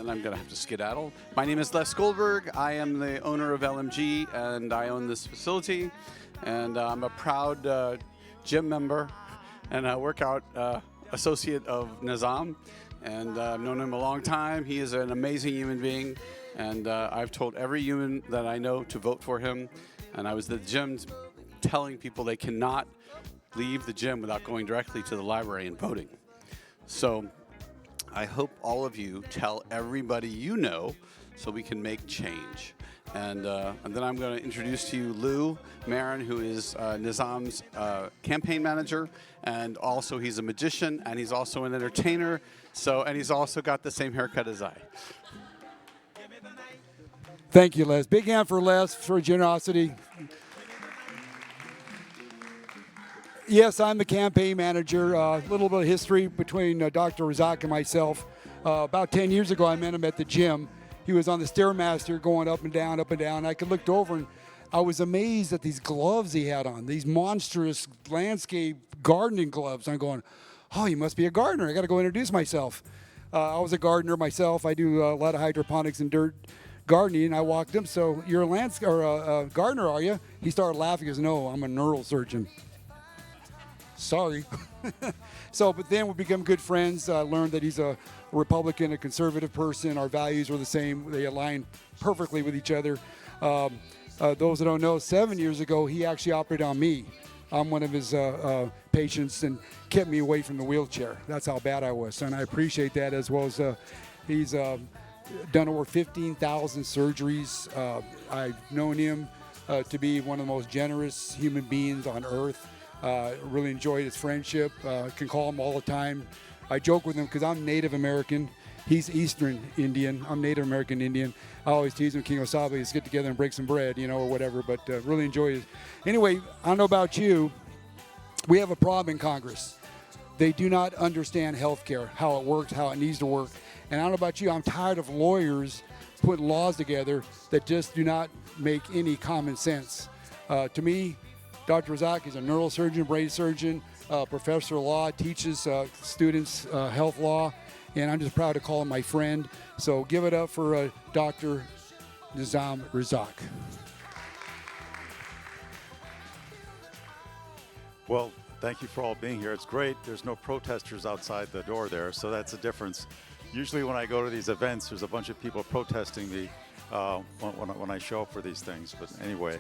and I'm going to have to skedaddle. My name is Les Goldberg. I am the owner of LMG, and I own this facility. And I'm a proud gym member and a workout associate of Nizam. And I've known him a long time. He is an amazing human being. And I've told every human that I know to vote for him. And I was at the gym telling people they cannot leave the gym without going directly to the library and voting. So I hope all of you tell everybody you know so we can make change. And then I'm going to introduce to you Lou Marin, who is Nizam's campaign manager, and also he's a magician, and he's also an entertainer, and he's also got the same haircut as I. Thank you, Les. Big hand for Les for generosity. Yes, I'm the campaign manager. A little bit of history between Dr. Razack and myself. About 10 years ago, I met him at the gym. He was on the Stairmaster going up and down, up and down. I looked over and I was amazed at these gloves he had on, these monstrous landscape gardening gloves. I'm going, oh, he must be a gardener. I got to go introduce myself. I was a gardener myself. I do a lot of hydroponics and dirt gardening. And I walked him, so you're a gardener, are you? He started laughing. He goes, no, I'm a neurosurgeon. Sorry. But then we become good friends. Learned that he's a Republican, a conservative person. Our values were the same. They align perfectly with each other. Those that don't know, 7 years ago, he actually operated on me. I'm one of his patients and kept me away from the wheelchair. That's how bad I was. And I appreciate that, as well as he's done over 15,000 surgeries. I've known him to be one of the most generous human beings on earth. Really enjoyed his friendship. Can call him all the time. I joke with him because I'm Native American. He's Eastern Indian. I'm Native American Indian. I always tease him, King Osaba, let's get together and break some bread, or whatever. But really enjoy it. Anyway, I don't know about you. We have a problem in Congress. They do not understand healthcare, how it works, how it needs to work. And I don't know about you. I'm tired of lawyers putting laws together that just do not make any common sense. To me, Dr. Razack is a neurosurgeon, brain surgeon, professor of law, teaches students health law, and I'm just proud to call him my friend. So give it up for Dr. Nizam Razack. Well, thank you for all being here. It's great. There's no protesters outside the door there, so that's a difference. Usually when I go to these events, there's a bunch of people protesting me when I show up for these things. But anyway.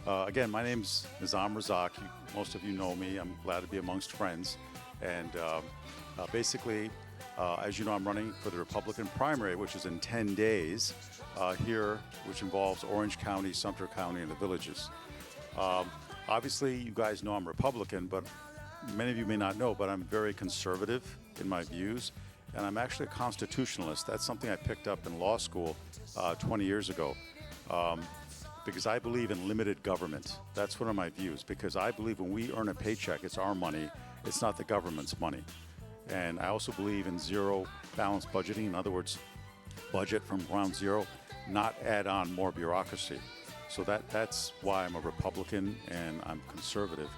Again, my name's Nizam Razack. Most of you know me. I'm glad to be amongst friends. And basically, as you know, I'm running for the Republican primary, which is in 10 days here, which involves Orange County, Sumter County, and the villages. Obviously, you guys know I'm Republican, but many of you may not know, but I'm very conservative in my views. And I'm actually a constitutionalist. That's something I picked up in law school 20 years ago. Because I believe in limited government. That's one of my views, because I believe when we earn a paycheck, it's our money, it's not the government's money. And I also believe in zero balanced budgeting. In other words, budget from ground zero, not add on more bureaucracy. So that's why I'm a Republican and I'm conservative.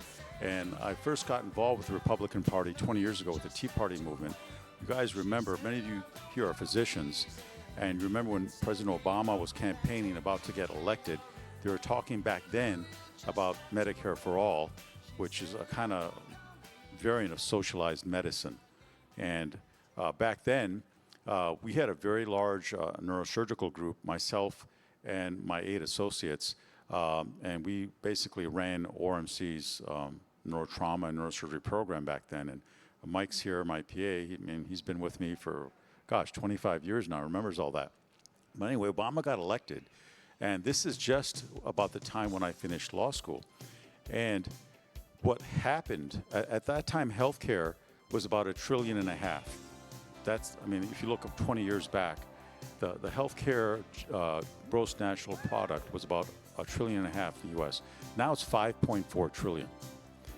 And I first got involved with the Republican Party 20 years ago with the Tea Party movement. You guys remember, many of you here are physicians, and remember when President Obama was campaigning about to get elected, they were talking back then about Medicare for all, which is a kind of variant of socialized medicine. And back then, we had a very large neurosurgical group, myself and my 8 associates, and we basically ran ORMC's neurotrauma and neurosurgery program back then. And Mike's here, my PA. He's been with me for, 25 years now, remembers all that. But anyway, Obama got elected. And this is just about the time when I finished law school. And what happened, at that time, healthcare was about $1.5 trillion. If you look up 20 years back, the healthcare gross national product was about $1.5 trillion in the U.S. Now it's $5.4 trillion.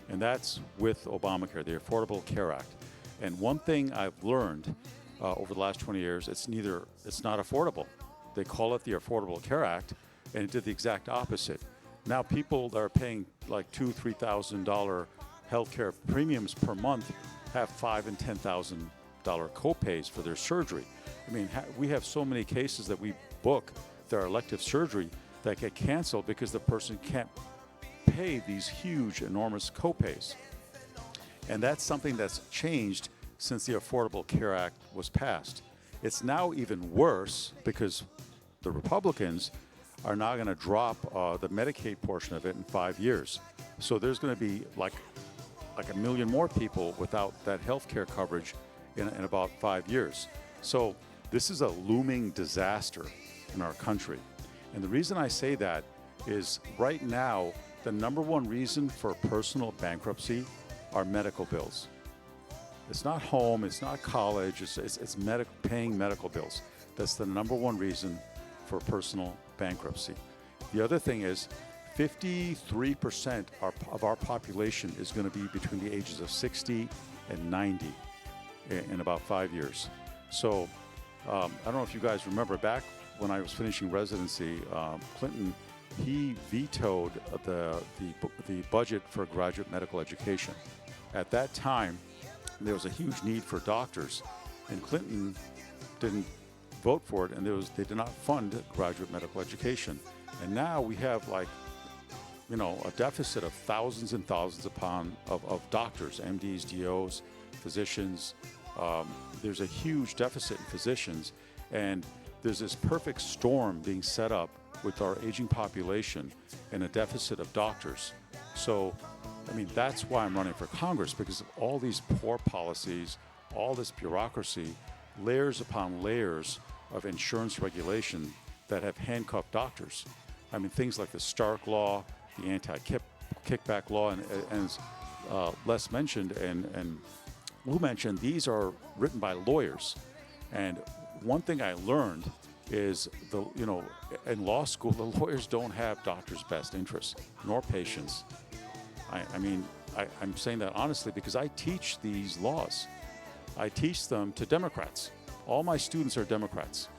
And that's with Obamacare, the Affordable Care Act. And one thing I've learned over the last 20 years, it's not affordable. They call it the Affordable Care Act, and it did the exact opposite. Now people that are paying like $2,000, $3,000 healthcare premiums per month have $5,000 and $10,000 copays for their surgery. I mean, we have so many cases that we book that are elective surgery that get canceled because the person can't pay these huge, enormous copays. And that's something that's changed since the Affordable Care Act was passed. It's now even worse because the Republicans are now going to drop the Medicaid portion of it in 5 years. So there's going to be like 1 million more people without that health care coverage in about 5 years. So this is a looming disaster in our country. And the reason I say that is right now, the number one reason for personal bankruptcy are medical bills. It's not home, it's not college, it's paying medical bills. That's the number one reason for personal bankruptcy. The other thing is 53% of our population is going to be between the ages of 60 and 90 in about 5 years. So I don't know if you guys remember back when I was finishing residency, Clinton, he vetoed the budget for graduate medical education. At that time, there was a huge need for doctors, and Clinton didn't vote for it, and they did not fund graduate medical education. And now we have a deficit of thousands and thousands of doctors, MDs, DOs, physicians. There's a huge deficit in physicians, and there's this perfect storm being set up with our aging population and a deficit of doctors. So, I mean, that's why I'm running for Congress, because of all these poor policies, all this bureaucracy, layers upon layers of insurance regulation that have handcuffed doctors. I mean, things like the Stark Law, the anti-kickback law, and as Les mentioned and Lou mentioned, these are written by lawyers. And one thing I learned is in law school, the lawyers don't have doctors' best interests, nor patients. I'm saying that honestly because I teach these laws. I teach them to Democrats. All my students are Democrats.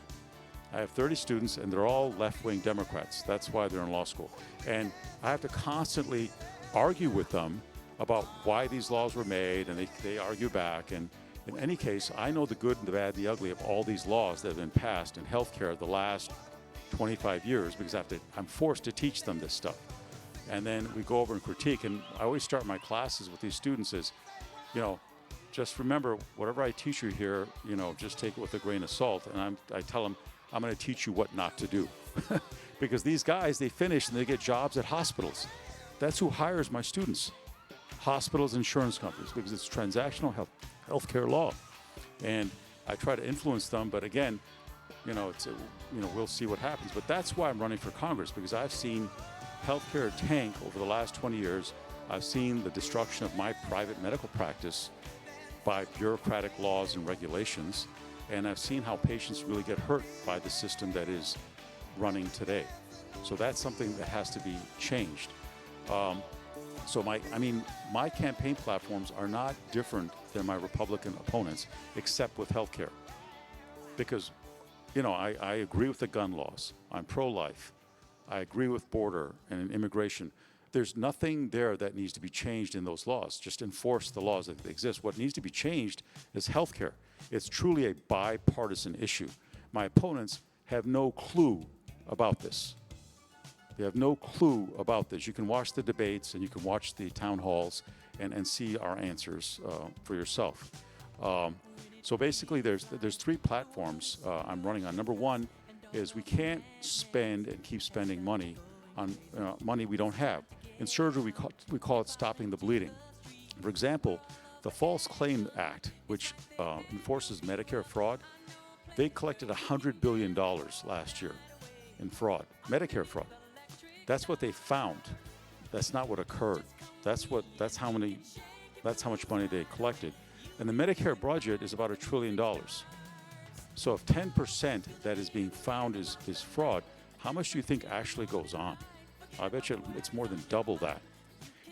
I have 30 students, and they're all left-wing Democrats. That's why they're in law school. And I have to constantly argue with them about why these laws were made, and they argue back. And in any case, I know the good and the bad, the ugly of all these laws that have been passed in healthcare the last 25 years because I'm forced to teach them this stuff. And then we go over and critique. And I always start my classes with these students is, just remember, whatever I teach you here, just take it with a grain of salt. And I tell them, I'm going to teach you what not to do. Because these guys, they finish and they get jobs at hospitals. That's who hires my students. Hospitals, insurance companies, because it's transactional healthcare law. And I try to influence them, but again, we'll see what happens. But that's why I'm running for Congress, because I've seen healthcare tank over the last 20 years. I've seen the destruction of my private medical practice by bureaucratic laws and regulations. And I've seen how patients really get hurt by the system that is running today. So that's something that has to be changed. So my campaign platforms are not different than my Republican opponents, except with healthcare. Because, I agree with the gun laws. I'm pro-life. I agree with border and immigration. There's nothing there that needs to be changed in those laws. Just enforce the laws that exist. What needs to be changed is healthcare. It's truly a bipartisan issue. My opponents have no clue about this. They have no clue about this. You can watch the debates and you can watch the town halls and see our answers for yourself. So basically, there's 3 platforms I'm running on. Number one is we can't spend and keep spending money on money we don't have. In surgery, we call it stopping the bleeding. For example, the False Claim Act, which enforces Medicare fraud, they collected $100 billion last year in fraud, Medicare fraud. That's what they found. That's not what occurred. That's how much money they collected. And the Medicare budget is about $1 trillion. So if 10% that is being found is fraud, how much do you think actually goes on? I bet you it's more than double that.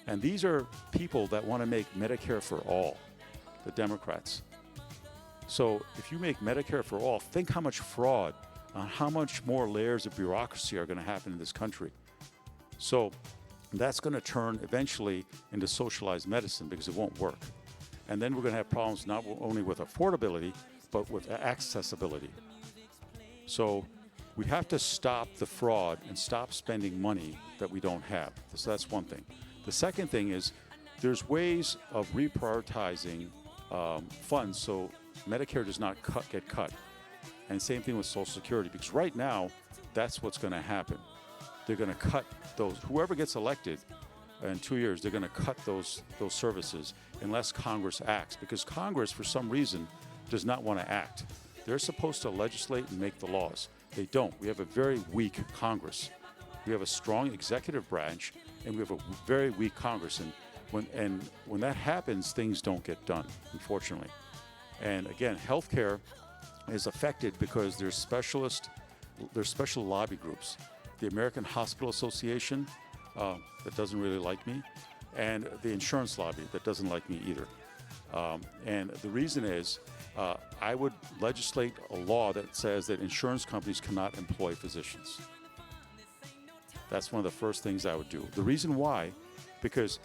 And these are people that want to make Medicare for all, the Democrats. So if you make Medicare for all, think how much fraud, how much more layers of bureaucracy are going to happen in this country. So that's going to turn eventually into socialized medicine because it won't work. And then we're going to have problems not only with affordability, but with accessibility. So we have to stop the fraud and stop spending money that we don't have. So that's one thing. The second thing is there's ways of reprioritizing funds so Medicare does not get cut. And same thing with Social Security, because right now, that's what's going to happen. They're going to cut those. Whoever gets elected in 2 years, they're going to cut those services unless Congress acts, because Congress, for some reason, does not want to act. They're supposed to legislate and make the laws. They don't. We have a very weak Congress. We have a strong executive branch, and we have a very weak Congress. And when that happens, things don't get done, unfortunately. And again, healthcare is affected because there's special lobby groups. The American Hospital Association, that doesn't really like me, and the insurance lobby that doesn't like me either. And the reason is, I would legislate a law that says that insurance companies cannot employ physicians. That's one of the first things I would do. The reason why, because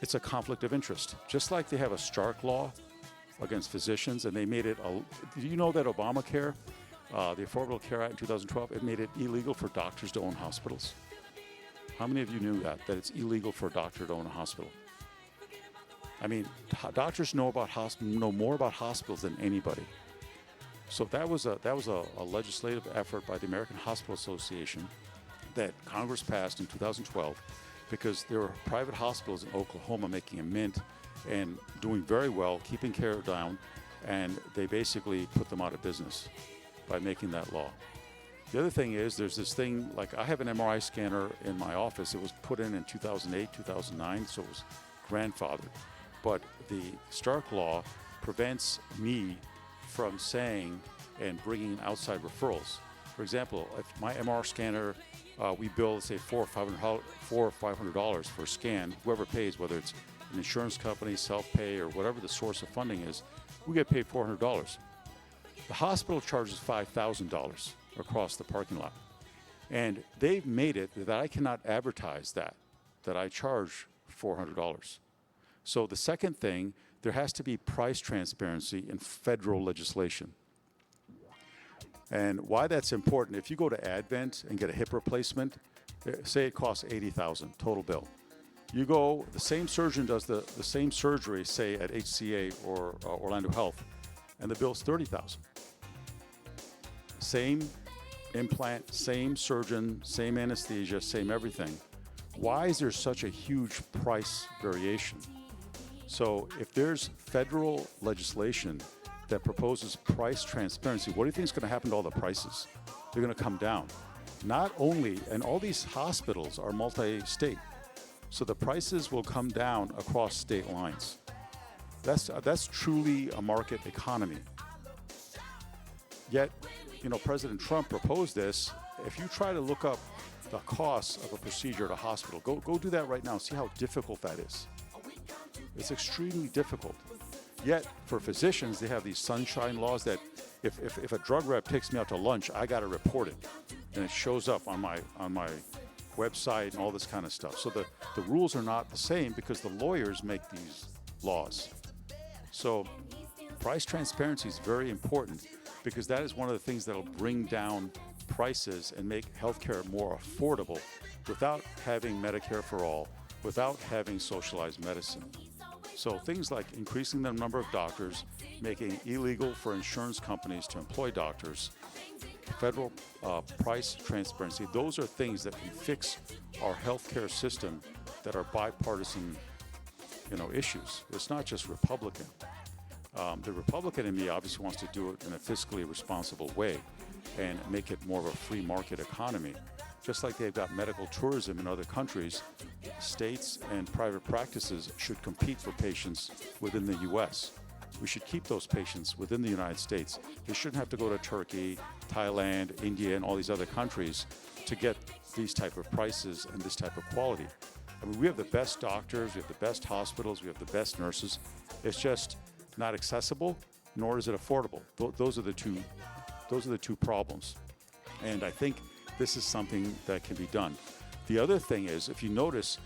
it's a conflict of interest. Just like they have a Stark law against physicians, and they made it, do you know that Obamacare, the Affordable Care Act in 2012, it made it illegal for doctors to own hospitals? How many of you knew that it's illegal for a doctor to own a hospital? I mean, doctors know more about hospitals than anybody. So that was a legislative effort by the American Hospital Association that Congress passed in 2012, because there were private hospitals in Oklahoma making a mint and doing very well, keeping care down, and they basically put them out of business by making that law. The other thing is, there's this thing, like I have an MRI scanner in my office. It was put in 2008, 2009, so it was grandfathered. But the Stark law prevents me from saying and bringing outside referrals. For example, if my MR scanner, we bill, say, $400 or $500 for a scan, whoever pays, whether it's an insurance company, self-pay, or whatever the source of funding is, we get paid $400. The hospital charges $5,000 across the parking lot. And they've made it that I cannot advertise that I charge $400. So the second thing, there has to be price transparency in federal legislation. And why that's important, if you go to Advent and get a hip replacement, say it costs $80,000 total bill. You go, the same surgeon does the same surgery, say at HCA or Orlando Health, and the bill's $30,000. Same implant, same surgeon, same anesthesia, same everything. Why is there such a huge price variation? So if there's federal legislation that proposes price transparency, what do you think is going to happen to all the prices? They're going to come down. Not only, and all these hospitals are multi-state, so the prices will come down across state lines. That's truly a market economy. Yet, President Trump proposed this. If you try to look up the costs of a procedure at a hospital, go do that right now. See how difficult that is. It's extremely difficult. Yet, for physicians, they have these sunshine laws that if a drug rep takes me out to lunch, I got to report it, and it shows up on my website and all this kind of stuff. So the rules are not the same because the lawyers make these laws. So price transparency is very important, because that is one of the things that will bring down prices and make healthcare more affordable without having Medicare for all, without having socialized medicine. So things like increasing the number of doctors, making it illegal for insurance companies to employ doctors, federal price transparency, those are things that can fix our healthcare system that are bipartisan, issues. It's not just Republican. The Republican in me obviously wants to do it in a fiscally responsible way and make it more of a free market economy. Just like they've got medical tourism in other countries, states and private practices should compete for patients within the U.S. We should keep those patients within the United States. They shouldn't have to go to Turkey, Thailand, India, and all these other countries to get these type of prices and this type of quality. I mean, we have the best doctors, we have the best hospitals, we have the best nurses. It's just not accessible, nor is it affordable. Those are the two problems. And I think this is something that can be done. The other thing is, if you notice,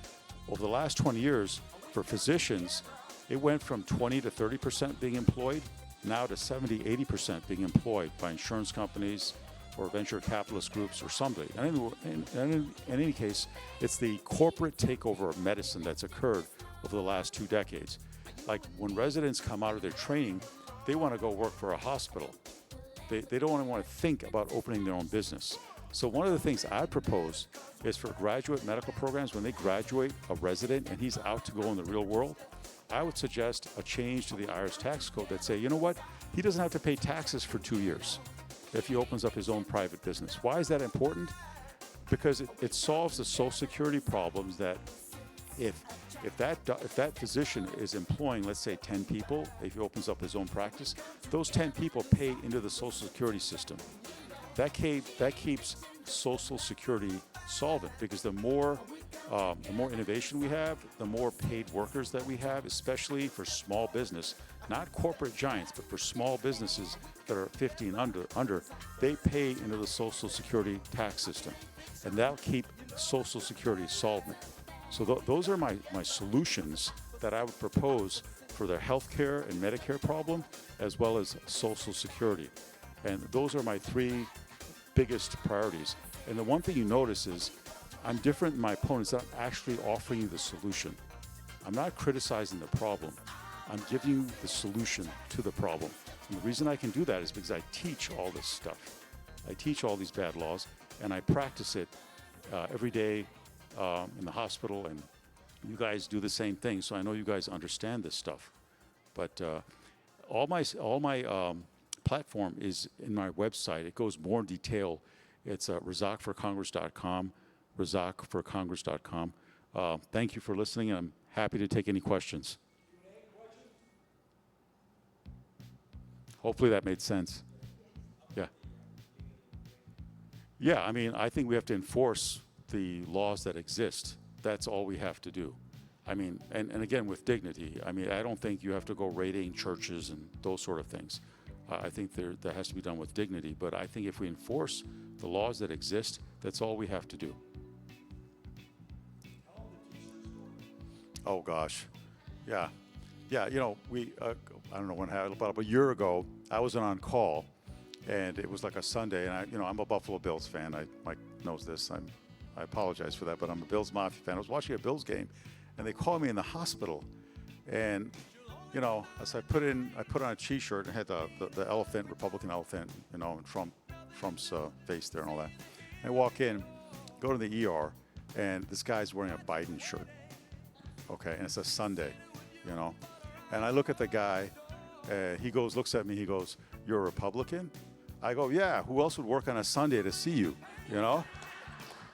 over the last 20 years, for physicians, it went from 20 to 30% being employed, now to 70, 80% being employed by insurance companies, or venture capitalist groups or somebody. In any case, it's the corporate takeover of medicine that's occurred over the last 2 decades. Like when residents come out of their training, they want to go work for a hospital. They don't want to think about opening their own business. So one of the things I propose is for graduate medical programs, when they graduate a resident and he's out to go in the real world, I would suggest a change to the IRS tax code that say, you know what, he doesn't have to pay taxes for 2 years if he opens up his own private business. Why is that important? Because it solves the Social Security problems that if that physician is employing, let's say 10 people, if he opens up his own practice, those 10 people pay into the Social Security system. That keeps Social Security solvent, because the more innovation we have, the more paid workers that we have, especially for small business, not corporate giants, but for small businesses that are 50 and under, they pay into the Social Security tax system, and that'll keep Social Security solvent. So those are my solutions that I would propose for their healthcare and Medicare problem, as well as Social Security. And those are my 3 biggest priorities. And the one thing you notice is I'm different than my opponents. I'm actually offering you the solution. I'm not criticizing the problem. I'm giving you the solution to the problem. And the reason I can do that is because I teach all this stuff. I teach all these bad laws, and I practice it every day in the hospital, and you guys do the same thing. So I know you guys understand this stuff. But all my platform is in my website. It goes more in detail. It's razackforcongress.com, razackforcongress.com. Thank you for listening, and I'm happy to take any questions. Hopefully that made sense. Yeah. Yeah, I mean, I think we have to enforce the laws that exist. That's all we have to do. I mean, and again, with dignity. I mean, I don't think you have to go raiding churches and those sort of things. I think that has to be done with dignity. But I think if we enforce the laws that exist, that's all we have to do. Oh gosh, yeah. You know, we I don't know when, about a year ago, I was on call, and it was like a Sunday, and I'm a Buffalo Bills fan. Mike knows this. I apologize for that, but I'm a Bills Mafia fan. I was watching a Bills game, and they called me in the hospital, and as I put on a T-shirt and had the elephant, Republican elephant, and Trump's face there and all that. I walk in, go to the ER, and this guy's wearing a Biden shirt. Okay, and it's a Sunday, and I look at the guy. He looks at me. He goes, "You're a Republican?" I go, "Yeah. Who else would work on a Sunday to see you?"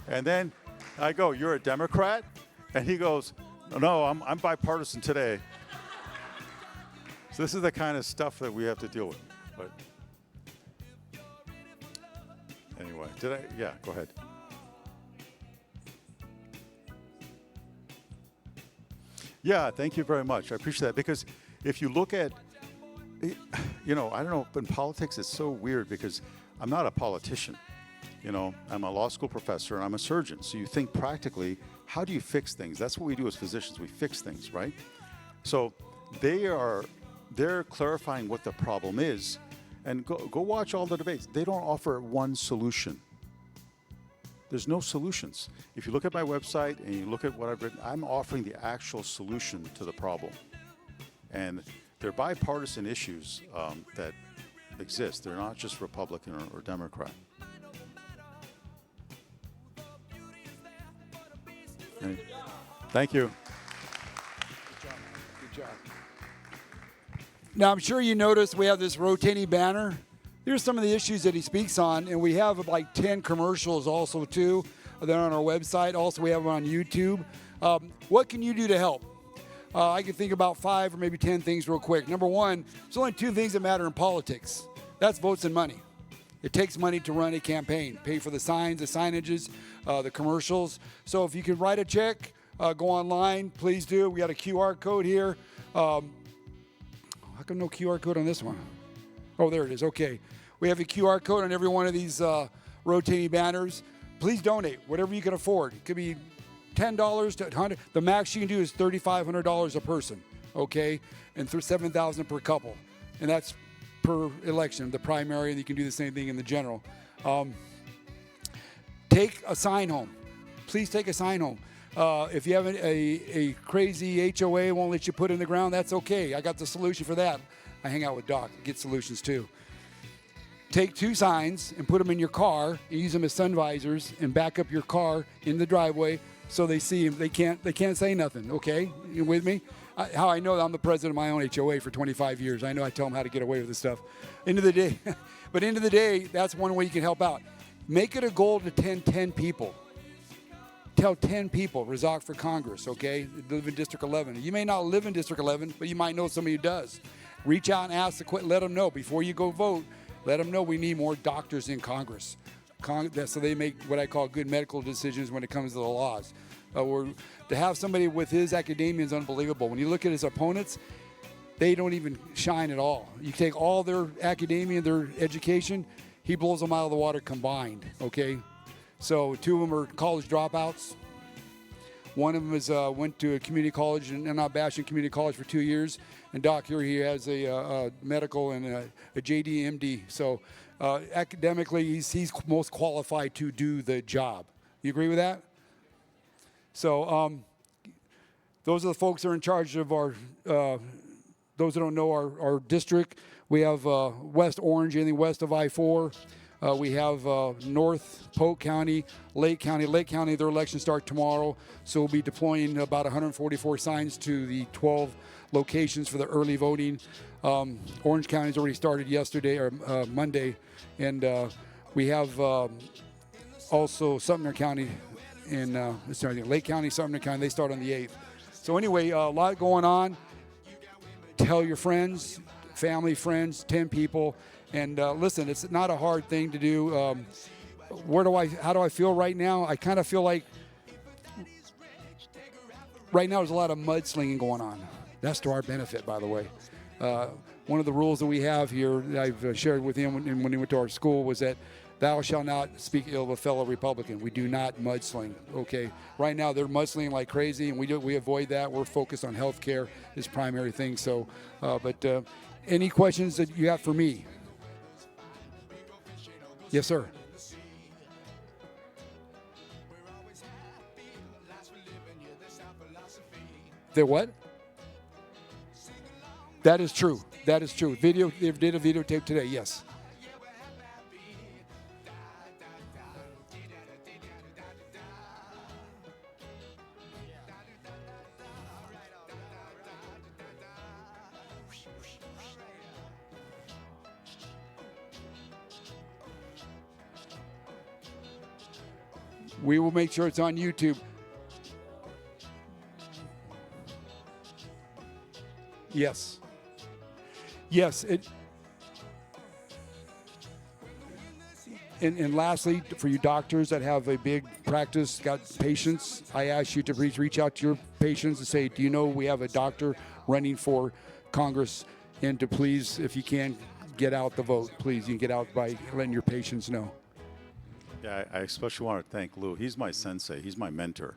And then I go, "You're a Democrat?" And he goes, "No, I'm bipartisan today." So this is the kind of stuff that we have to deal with. But anyway, yeah, go ahead. Yeah, thank you very much. I appreciate that, because if you look at, I don't know, but in politics it's so weird because I'm not a politician. I'm a law school professor and I'm a surgeon. So you think practically, how do you fix things? That's what we do as physicians. We fix things, right? So they're clarifying what the problem is, and go watch all the debates. They don't offer one solution. There's no solutions. If you look at my website and you look at what I've written, I'm offering the actual solution to the problem. And they're bipartisan issues that exist. They're not just Republican or Democrat. Thank you. Good job. Now, I'm sure you noticed we have this rotating banner. Here's some of the issues that he speaks on, and we have like 10 commercials also, too. They're on our website. Also, we have them on YouTube. What can you do to help? I can think about 5 or maybe 10 things real quick. Number 1, there's only 2 things that matter in politics. That's votes and money. It takes money to run a campaign, pay for the signs, the signages, the commercials. So if you can write a check, go online, please do. We got a QR code here. How come no QR code on this one? Oh, there it is. Okay. We have a QR code on every one of these rotating banners. Please donate, whatever you can afford. It could be $10 to $100. The max you can do is $3,500 a person, okay? And through $7,000 per couple. And that's per election, the primary, and you can do the same thing in the general. Take a sign home. Please take a sign home. If you have a crazy HOA won't let you put it in the ground, that's okay. I got the solution for that. I hang out with Doc, get solutions too. Take 2 signs and put them in your car and use them as sun visors and back up your car in the driveway so they see them. They can't say nothing, okay? You with me? How I know that I'm the president of my own HOA for 25 years. I know I tell them how to get away with this stuff. End of the day, but end of the day, that's one way you can help out. Make it a goal to attend 10 people. Tell 10 people, Razack for Congress, okay? Live in District 11. You may not live in District 11, but you might know somebody who does. Reach out and ask let them know before you go vote. Let them know we need more doctors in Congress. So they make what I call good medical decisions when it comes to the laws. Or to have somebody with his academia is unbelievable. When you look at his opponents, they don't even shine at all. You take all their academia, their education, he blows them out of the water combined, okay? So 2 of them are college dropouts. One of them is went to a community college, and I'm not bashing community college, for 2 years. And Doc here, he has a medical and a JD, MD. So academically, he's most qualified to do the job. You agree with that? So those are the folks that are in charge of our, those that don't know our district. We have West Orange, anything west of I-4. We have North Polk County, Lake County. Lake County, their elections start tomorrow, so we'll be deploying about 144 signs to the 12 locations for the early voting. Orange County's already started yesterday or Monday, and we have also Sumner County in Lake County, Sumner County. They start on the 8th. So anyway, a lot going on. Tell your friends, family, friends, 10 people. And listen, it's not a hard thing to do. How do I feel right now? I kind of feel like right now there's a lot of mudslinging going on. That's to our benefit, by the way. One of the rules that we have here that I've shared with him when he went to our school was that thou shalt not speak ill of a fellow Republican. We do not mudsling, okay? Right now they're mudslinging like crazy, and we avoid that. We're focused on health care, is primary thing. So, but any questions that you have for me? Yes, sir. The what? That is true. That is true. They did a videotape today, yes. We will make sure it's on YouTube. Yes. Yes. And lastly, for you doctors that have a big practice, got patients, I ask you to please reach out to your patients and say, do you know we have a doctor running for Congress? And to please, if you can, get out the vote. Please, you can get out by letting your patients know. Yeah, I especially want to thank Lou. He's my sensei. He's my mentor.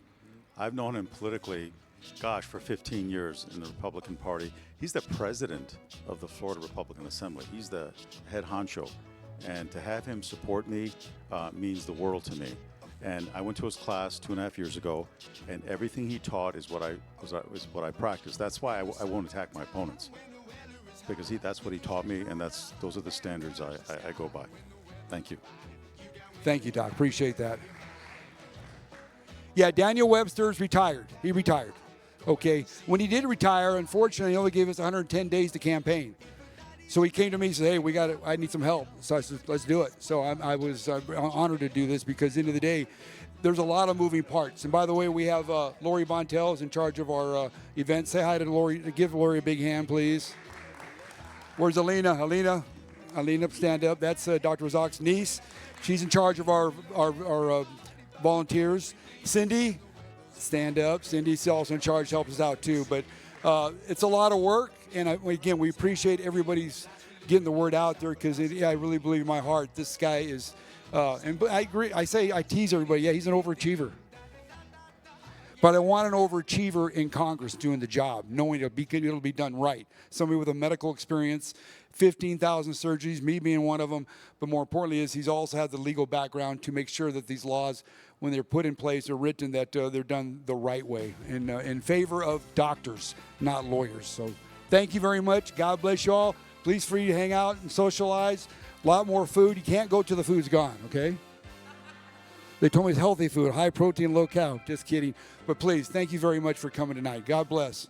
I've known him politically, gosh, for 15 years in the Republican Party. He's the president of the Florida Republican Assembly. He's the head honcho. And to have him support me means the world to me. And I went to his class 2.5 years ago, and everything he taught is what I practiced. That's why I won't attack my opponents, because that's what he taught me, and those are the standards I go by. Thank you. Thank you, Doc. Appreciate that. Yeah, Daniel Webster's retired. He retired. Okay. When he did retire, unfortunately, he only gave us 110 days to campaign. So he came to me and said, hey, I need some help. So I said, let's do it. So I was honored to do this, because at the end of the day, there's a lot of moving parts. And by the way, we have Lori Bontel is in charge of our event. Say hi to Lori. Give Lori a big hand, please. Where's Alina? Alina, stand up. That's Dr. Razack's niece. She's in charge of our volunteers. Cindy, stand up. Cindy's also in charge, helps us out too. But it's a lot of work, and again, we appreciate everybody's getting the word out there, because I really believe in my heart this guy is. And I agree. I tease everybody. Yeah, he's an overachiever. But I want an overachiever in Congress doing the job, knowing it'll be done right. Somebody with a medical experience, 15,000 surgeries, me being one of them. But more importantly is he's also had the legal background to make sure that these laws, when they're put in place or written, that they're done the right way in favor of doctors, not lawyers. So thank you very much. God bless you all. Please free to hang out and socialize. A lot more food. You can't go till the food's gone, okay? They told me it's healthy food, high protein, low cal. Just kidding. But please, thank you very much for coming tonight. God bless.